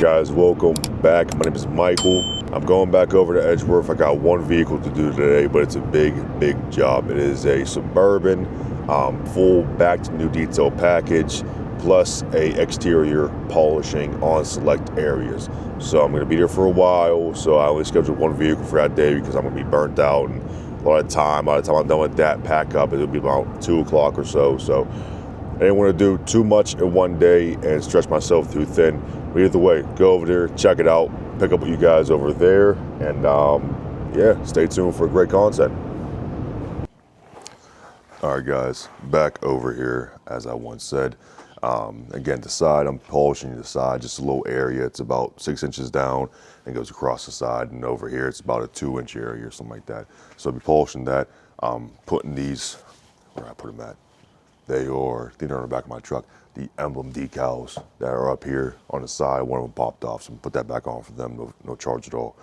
Guys, welcome back. My name is Michael. I'm going back over to Edgeworth. I got one vehicle to do today, but it's a big job. It is a Suburban, full back to new detail package, plus a exterior polishing on select areas. So I'm going to be there for a while. So I only scheduled one vehicle for that day because I'm going to be burnt out, and a lot of time. By the time I'm done with that pack up, it'll be about 2 o'clock or so. So I didn't want to do too much in one day and stretch myself too thin. But either way, go over there, check it out, pick up with you guys over there, and yeah, stay tuned for great content. All right, guys, back over here, as I once said. Again, the side, I'm polishing the side, just a little area. It's about 6 inches down and goes across the side. And over here, it's about a 2-inch area or something like that. So I'll be polishing that. Putting these, where I put them at? They're on the back of my truck. The emblem decals that are up here on the side, one of them popped off, so put that back on for them, no charge at all.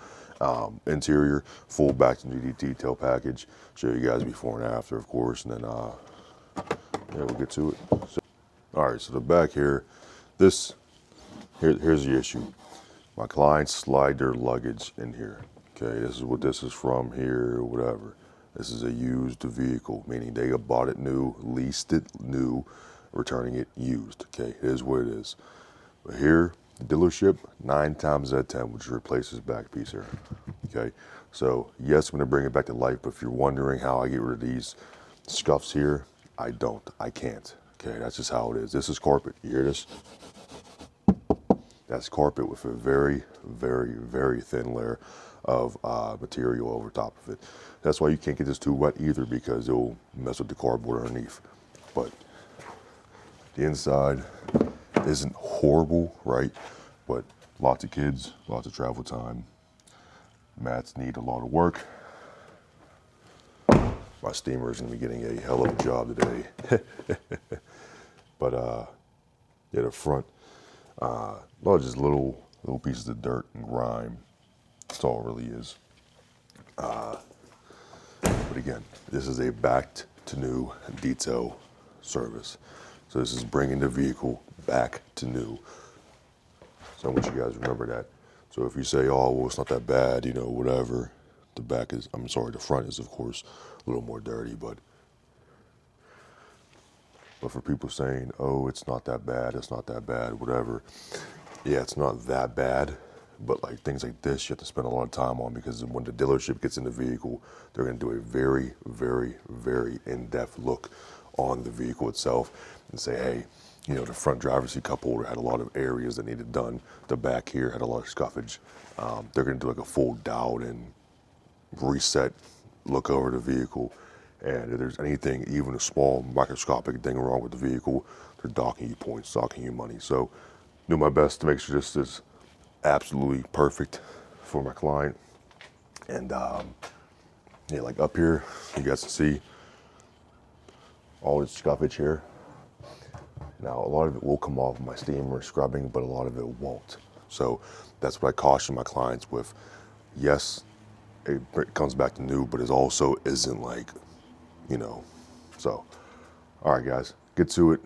Interior, full back to new detail package. Show you guys before and after, of course, and then yeah, we'll get to it. So, all right, so the back here, here's the issue. My clients slide their luggage in here. Okay, this is what this is from here, or whatever. This is a used vehicle, meaning they bought it new, leased it new, returning it used. Okay, it is what it is. But here, the dealership, 9 times out of 10 would just replace this back piece here. Okay, so yes, I'm gonna bring it back to life, but if you're wondering how I get rid of these scuffs here, I can't. Okay, that's just how it is. This is carpet, you hear this? That's carpet with a very, very thin layer of material over top of it. That's why you can't get this too wet either, because it'll mess with the cardboard underneath. But the inside isn't horrible, right? But lots of kids, lots of travel time. Mats need a lot of work. My steamer is gonna be getting a hell of a job today. But yeah, the front, just little pieces of dirt and grime. That's all it really is. But again, this is a back to new detail service. So this is bringing the vehicle back to new. So I want you guys to remember that. So if you say, oh, well, it's not that bad, you know, whatever. The front is, of course, a little more dirty, but for people saying, oh, it's not that bad, whatever. Yeah, it's not that bad. But like things like this, you have to spend a lot of time on, because when the dealership gets in the vehicle, they're going to do a very in-depth look on the vehicle itself and say, hey, you know, the front driver's seat cup holder had a lot of areas that needed done. The back here had a lot of scuffage. They're going to do like a full dialed in, reset look over the vehicle. And if there's anything, even a small microscopic thing wrong with the vehicle, they're docking you points, docking you money. So do my best to make sure this is absolutely perfect for my client. And yeah, like up here, you guys can see all this scuffage here. Now, a lot of it will come off my steamer scrubbing, but a lot of it won't. So that's what I caution my clients with. Yes, it comes back to new, but it also isn't like, you know. So, all right, guys, get to it.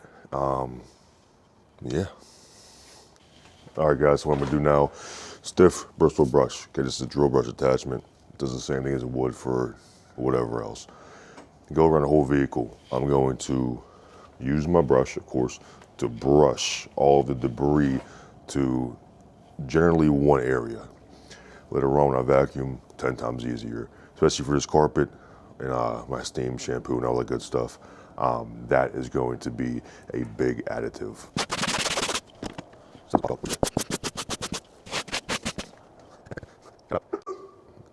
Yeah. All right, guys, so what I'm gonna do now, stiff bristle brush. Okay, this is a drill brush attachment. It does the same thing as it would for whatever else. Go around the whole vehicle. I'm going to use my brush, of course, to brush all the debris to generally one area. Later on, when I vacuum, 10 times easier, especially for this carpet and my steam shampoo and all that good stuff. That is going to be a big additive.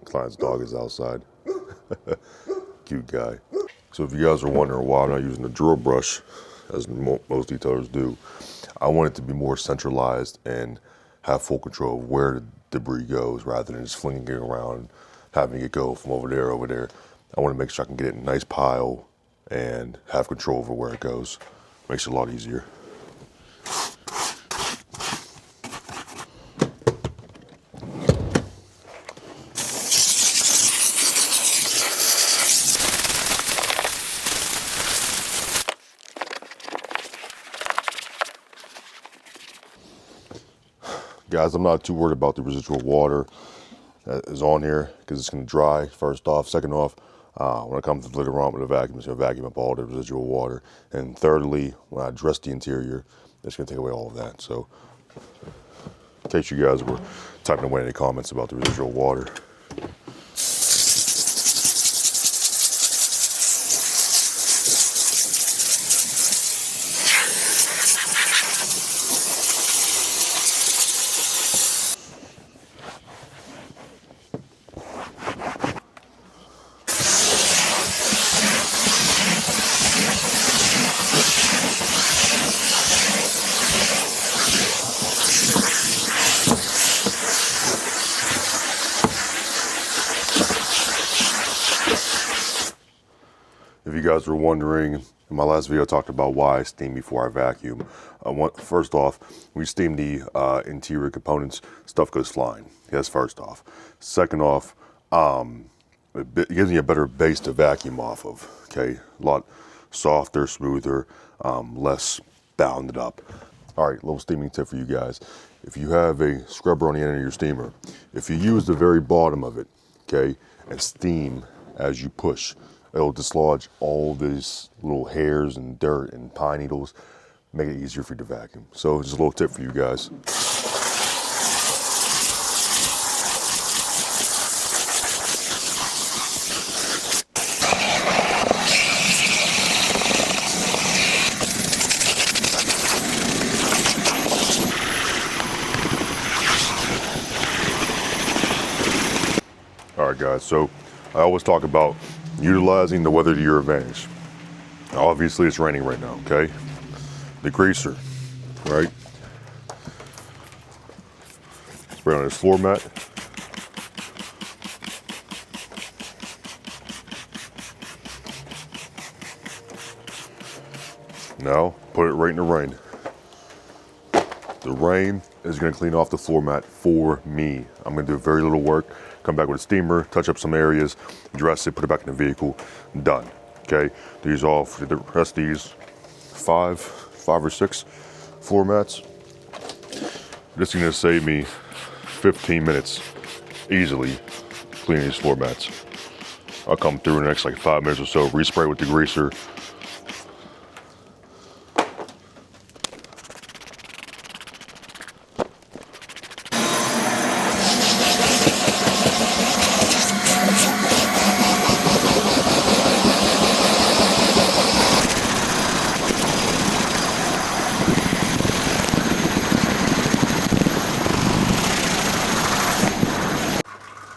Client's dog is outside. Cute guy. So if you guys are wondering why I'm not using the drill brush, as most detailers do, I want it to be more centralized and have full control of where the debris goes, rather than just flinging it around, having it go from over there. I want to make sure I can get it in a nice pile and have control over where it goes. Makes it a lot easier. Guys, I'm not too worried about the residual water that is on here because it's going to dry, first off. Second off, when it comes to later on with the vacuum, it's going to vacuum up all the residual water. And thirdly, when I dress the interior, it's going to take away all of that. So, in case you guys were typing away any comments about the residual water. If you guys were wondering, in my last video I talked about why I steam before I vacuum. First off, when you steam the interior components, stuff goes flying. That's first off. Second off, it gives you a better base to vacuum off of. Okay, a lot softer, smoother, less bounded up. All right, little steaming tip for you guys. If you have a scrubber on the end of your steamer, if you use the very bottom of it, okay, and steam as you push, it'll dislodge all these little hairs and dirt and pine needles, make it easier for you to vacuum. So just a little tip for you guys. All right, guys, so I always talk about utilizing the weather to your advantage. Obviously, it's raining right now, okay? The greaser, right? Spray on this floor mat. Now, put it right in the rain. The rain is going to clean off the floor mat for me. I'm going to do very little work. Come back with a steamer, touch up some areas, dress it, put it back in the vehicle, done. Okay, these all, the rest of these five or six floor mats. This is going to save me 15 minutes easily cleaning these floor mats. I'll come through in the next like 5 minutes or so, respray with the greaser.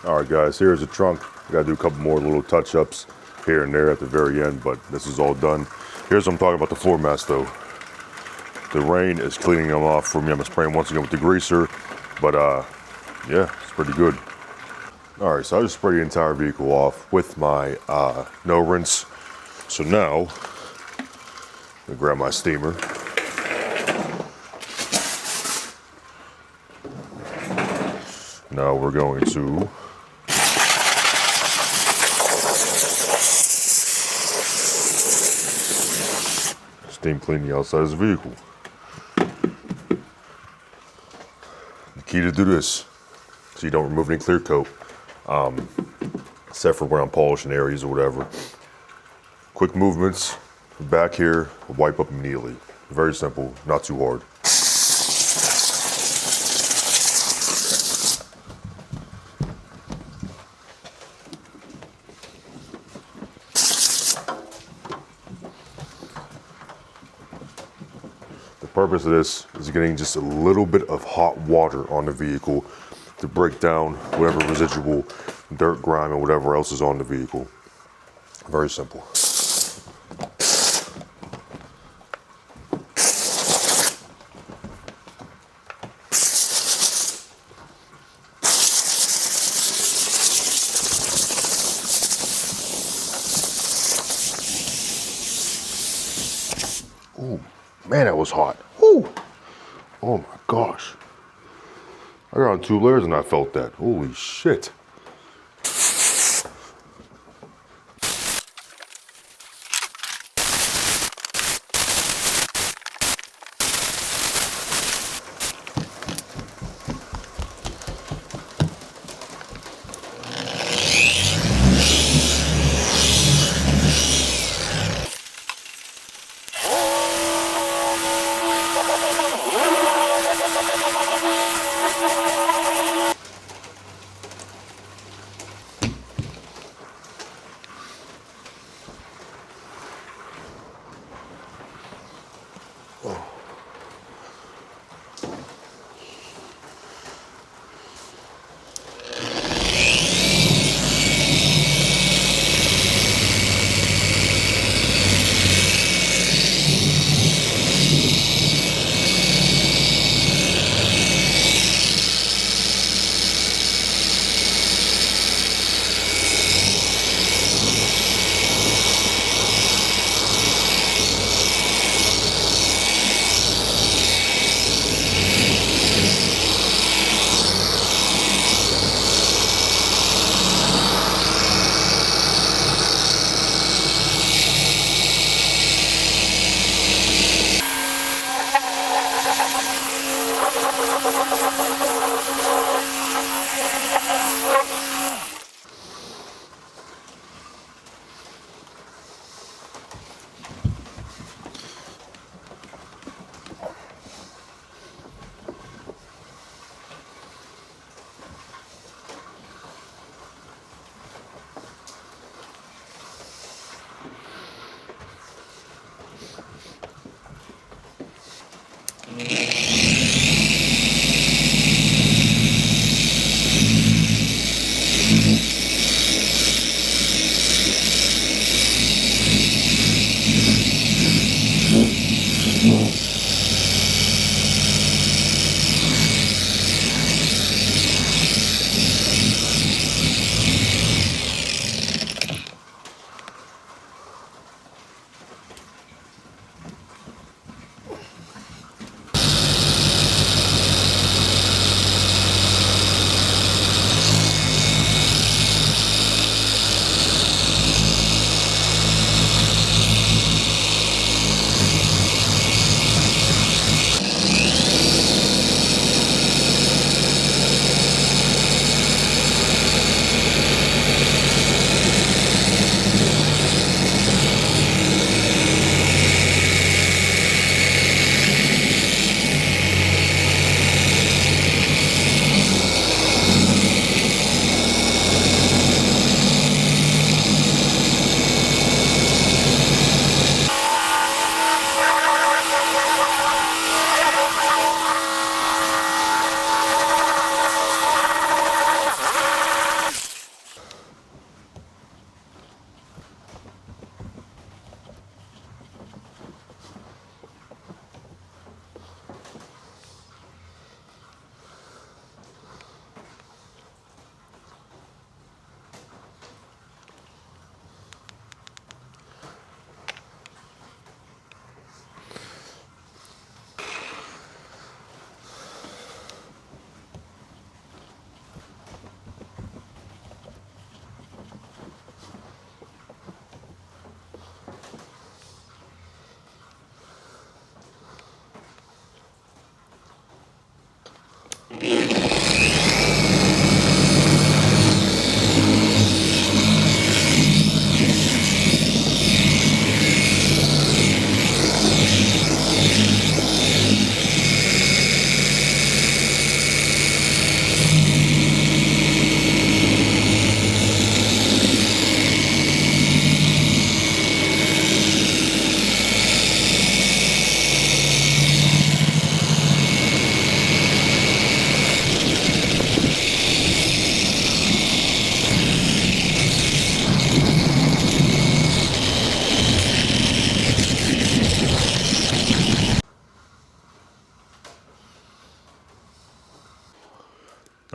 All right, guys, here's the trunk. I gotta do a couple more little touch-ups here and there at the very end, but this is all done. Here's what I'm talking about the floor mats, though. The rain is cleaning them off for me. I'm gonna spray them once again with the greaser, but yeah, it's pretty good. All right, so I just sprayed the entire vehicle off with my no rinse. So now, I'm gonna grab my steamer. Now we're going to steam clean the outside of the vehicle. The key to do this, so you don't remove any clear coat, except for when I'm polishing areas or whatever. Quick movements, back here, wipe up immediately. Very simple, not too hard. The purpose of this is getting just a little bit of hot water on the vehicle to break down whatever residual dirt, grime, and whatever else is on the vehicle. Very simple. Ooh, man, that was hot. Ooh. Oh my gosh. I got on 2 layers and I felt that. Holy shit.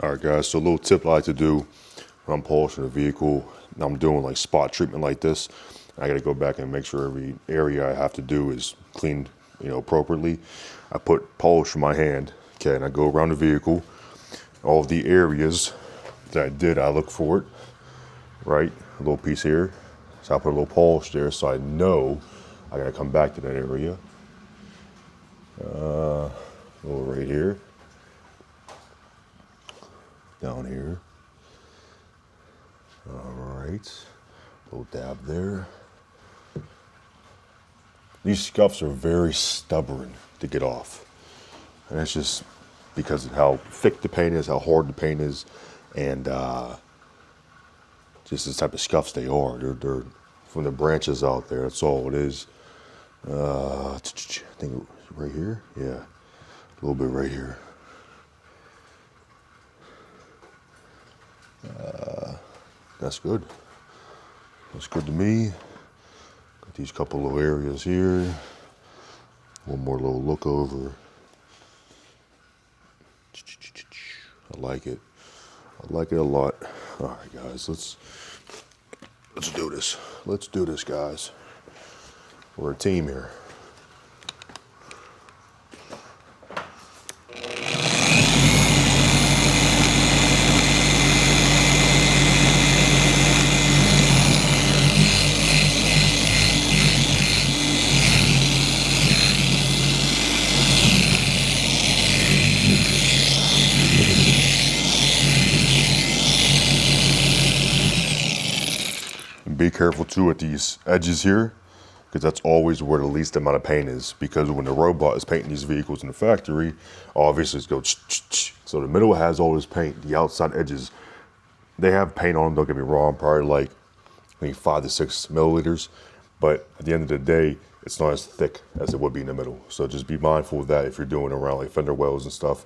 All right, guys, so a little tip I like to do when I'm polishing a vehicle, I'm doing like spot treatment like this. I got to go back and make sure every area I have to do is cleaned, appropriately. I put polish in my hand, okay, and I go around the vehicle. All of the areas that I did, I look for it, right? A little piece here. So I put a little polish there so I know I got to come back to that area. A little right here. Down here. All right, little dab there. These scuffs are very stubborn to get off. And that's just because of how thick the paint is, how hard the paint is, and just the type of scuffs they are. They're from the branches out there, that's all it is. I think right here, yeah, a little bit right here. That's good. That's good to me. Got these couple little areas here. One more little look over. I like it. I like it a lot. All right, guys, let's do this. Let's do this, guys. We're a team here. Be careful too at these edges here, because that's always where the least amount of paint is, because when the robot is painting these vehicles in the factory, obviously it's goes so the middle has all this paint. The outside edges, they have paint on them, don't get me wrong, probably like maybe 5 to 6 milliliters, but at the end of the day it's not as thick as it would be in the middle. So just be mindful of that if you're doing around like fender wells and stuff.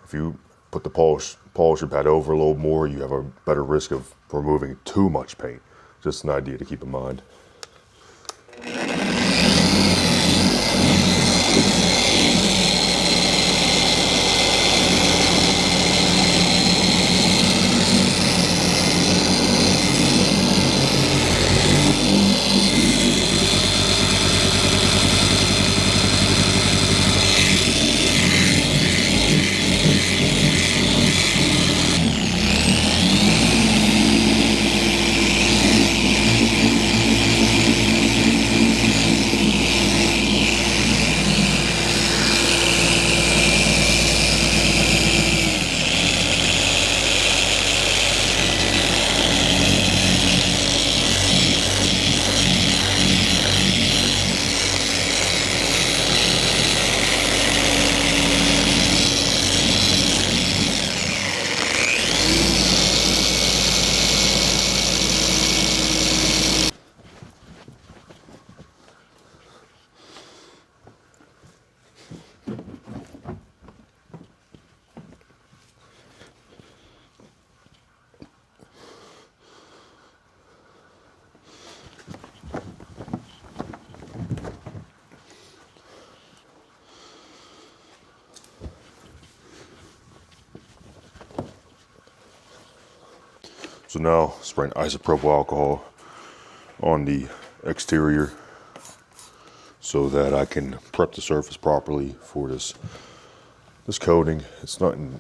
If you put the polisher pad over a little more, you have a better risk of removing too much paint. Just an idea to keep in mind. So now spraying isopropyl alcohol on the exterior so that I can prep the surface properly for this coating. It's nothing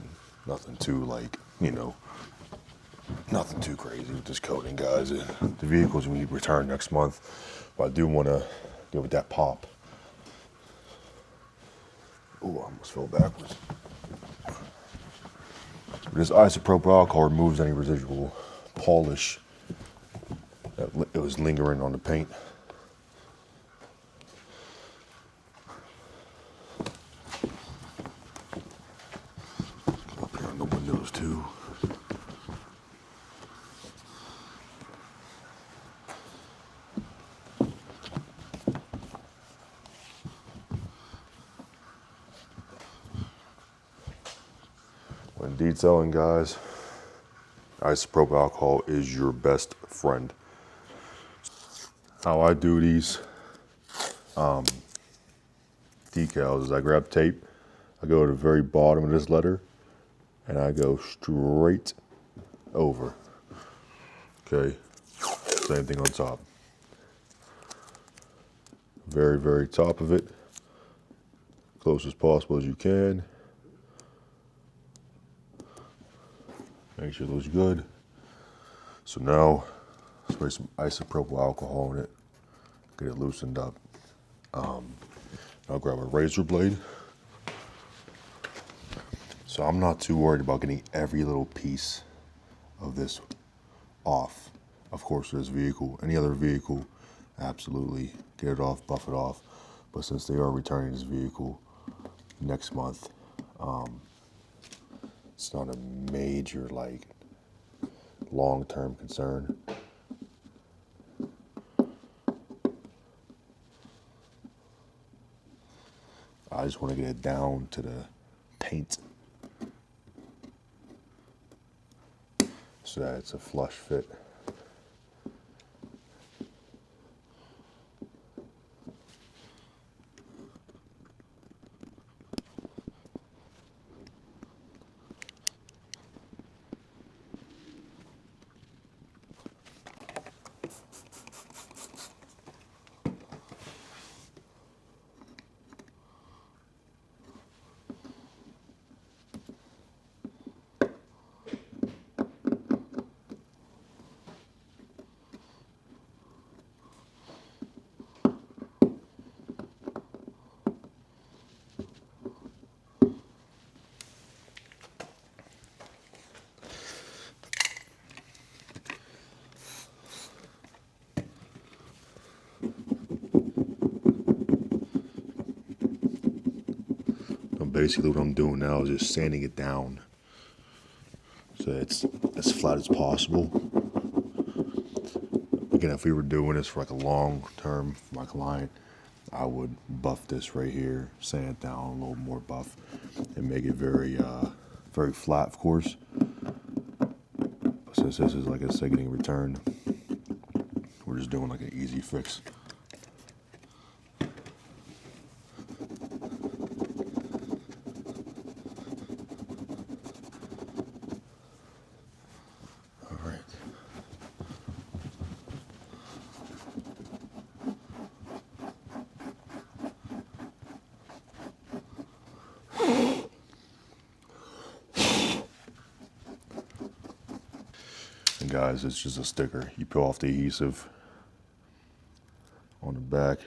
too like, nothing too crazy with this coating, guys. The vehicles we return next month, but I do want to give it that pop. Oh, I almost fell backwards. This isopropyl alcohol removes any residual polish that it was lingering on the paint. Come up here on the windows too. When detailing, guys, isopropyl alcohol is your best friend. How I do these decals is I grab tape, I go to the very bottom of this letter, and I go straight over. Okay, same thing on top. Very, very top of it, close as possible as you can. Make sure it looks good. So now, spray some isopropyl alcohol in it, get it loosened up. I'll grab a razor blade. So I'm not too worried about getting every little piece of this off. Of course, this vehicle, any other vehicle, absolutely get it off, buff it off. But since they are returning this vehicle next month, it's not a major, like, long-term concern. I just want to get it down to the paint so that it's a flush fit. Basically what I'm doing now is just sanding it down so it's as flat as possible. Again, if we were doing this for like a long term for my client, I would buff this right here, sand it down a little more buff, and make it very, very flat, of course. But since this is, like I said, getting returned, we're just doing like an easy fix. And guys, it's just a sticker. You peel off the adhesive on the back.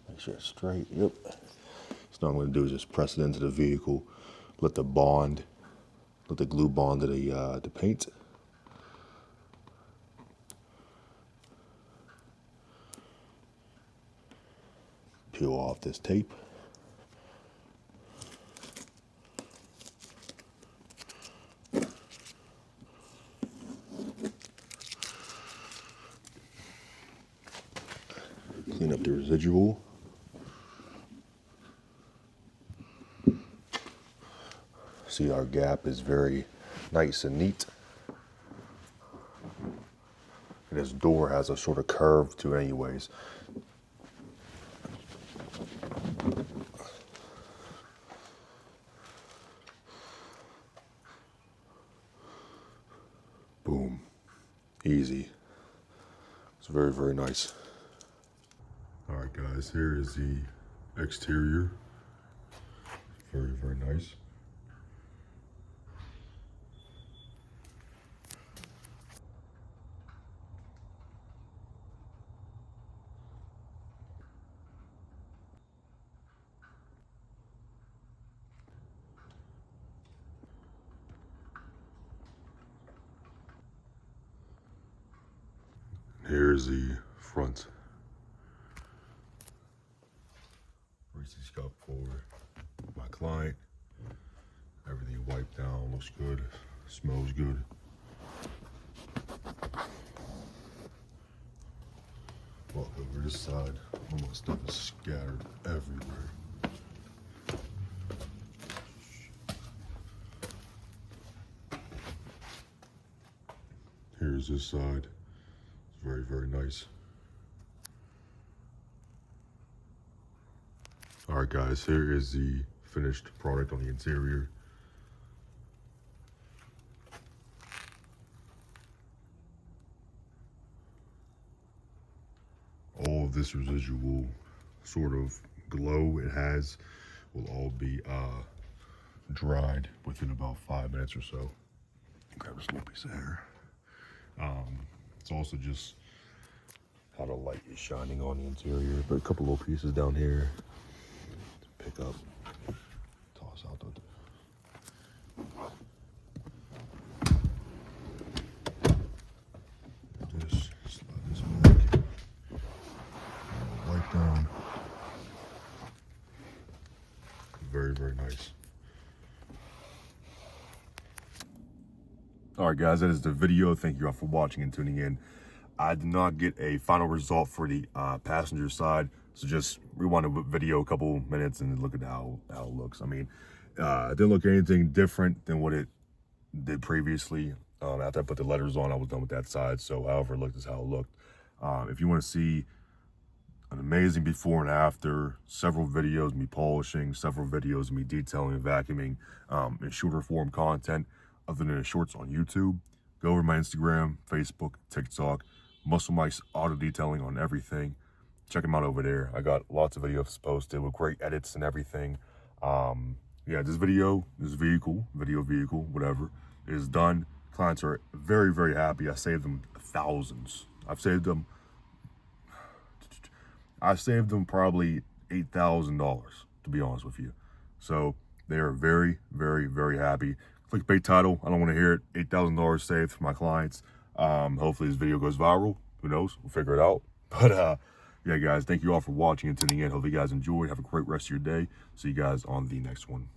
Make sure it's straight. Yep. So now what I'm going to do is just press it into the vehicle, let the glue bond to the paint. Peel off this tape. Clean up the residual. See, our gap is very nice and neat. And this door has a sort of curve to it anyways. Boom. Easy. It's very, very nice. All right, guys, here is the exterior. Very, very nice. Here's the front. Recently scuffed for my client. Everything wiped down, looks good, smells good. Walk over this side, all my stuff is scattered everywhere. Here's this side. It's very, very nice. All right, guys, here is the finished product on the interior. All of this residual sort of glow it has will all be dried within about 5 minutes or so. Grab this little piece of hair. It's also just how the light is shining on the interior, but a couple little pieces down here to pick up, toss out the this, slide this back, light down. Very, very nice. All right, guys, that is the video. Thank you all for watching and tuning in. I did not get a final result for the passenger side, so just rewind the video a couple minutes and look at how it looks. I mean, it didn't look anything different than what it did previously. After I put the letters on, I was done with that side. So however it looked is how it looked. If you want to see an amazing before and after, several videos of me polishing, several videos of me detailing and vacuuming, in shorter form content other than the shorts on YouTube, go over to my Instagram, Facebook, TikTok, Muscle Mike's auto detailing on everything. Check them out over there. I got lots of videos posted with great edits and everything. Yeah, this vehicle, whatever, is done. Clients are very, very happy. I saved them thousands. I've saved them probably $8,000, to be honest with you. So they are very, very, very happy. Clickbait title, I don't want to hear it. $8,000 saved for my clients. Hopefully this video goes viral. Who knows? We'll figure it out. But yeah, guys, thank you all for watching and tuning in. Hope you guys enjoyed. Have a great rest of your day. See you guys on the next one.